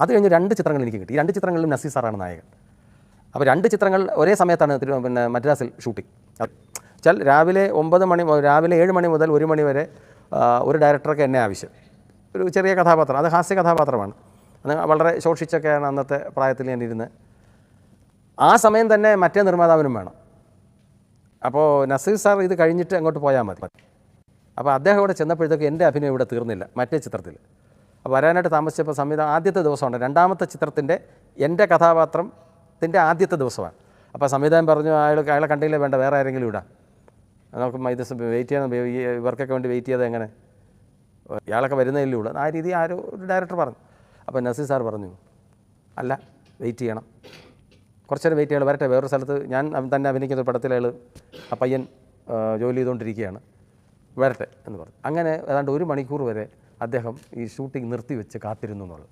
അത് കഴിഞ്ഞ് 2 ചിത്രങ്ങൾ എനിക്ക് കിട്ടി. ഈ 2 ചിത്രങ്ങളിലും നസീർ സാറാണ് നായകൻ. അപ്പോൾ 2 ചിത്രങ്ങൾ ഒരേ സമയത്താണ് പിന്നെ മദ്രാസിൽ ഷൂട്ടിംഗ്. വെച്ചാൽ രാവിലെ 7 മണി മുതൽ 1 മണി വരെ ഒരു ഡയറക്ടർക്ക് എന്നെ ആവശ്യം. ഒരു ചെറിയ കഥാപാത്രം, അത് ഹാസ്യ കഥാപാത്രമാണ്. അത് വളരെ ശോഷിച്ചൊക്കെയാണ് അന്നത്തെ പ്രായത്തിൽ ഞാൻ ഇരുന്ന്. ആ സമയം തന്നെ മറ്റേ നിർമ്മാതാവിനും വേണം. അപ്പോൾ നസീർ സാർ ഇത് കഴിഞ്ഞിട്ട് അങ്ങോട്ട് പോയാൽ മതി. അപ്പോൾ അദ്ദേഹം ഇവിടെ ചെന്നപ്പോഴത്തേക്ക് എൻ്റെ അഭിനയം ഇവിടെ തീർന്നില്ല മറ്റേ ചിത്രത്തിൽ. അപ്പോൾ വരാനായിട്ട് താമസിച്ചപ്പോൾ ആദ്യത്തെ ദിവസമാണ്, 2ാമത്തെ ചിത്രത്തിൻ്റെ എൻ്റെ കഥാപാത്രത്തിൻ്റെ ആദ്യത്തെ ദിവസമാണ്. അപ്പോൾ സംവിധായകൻ പറഞ്ഞു, അയാളെ കണ്ടില്ലേ, വേണ്ട വേറെ ആരെങ്കിലും ഇടാം, നമുക്ക് ഇത് വെയിറ്റ് ചെയ്യണം, ഇവർക്കൊക്കെ വേണ്ടി വെയിറ്റ് ചെയ്ത് എങ്ങനെ, ഇയാളൊക്കെ വരുന്നതിലേ ഉള്ളൂ, ആ രീതി ആരോ ഒരു ഡയറക്ടർ പറഞ്ഞു. അപ്പോൾ നസീർ സാർ പറഞ്ഞു, അല്ല വെയിറ്റ് ചെയ്യണം, കുറച്ച് നേരം വെയിറ്റ് ചെയ്യണം, വരട്ടെ, വേറൊരു സ്ഥലത്ത് ഞാൻ തന്നെ അഭിനയിക്കുന്ന ഒരു പടത്തിൽ ആ പയ്യൻ ജോലി ചെയ്തുകൊണ്ടിരിക്കുകയാണ്, വരട്ടെ എന്ന് പറഞ്ഞു. അങ്ങനെ ഏതാണ്ട് 1 മണിക്കൂർ വരെ അദ്ദേഹം ഈ ഷൂട്ടിംഗ് നിർത്തിവെച്ച് കാത്തിരുന്നു എന്നുള്ളത്.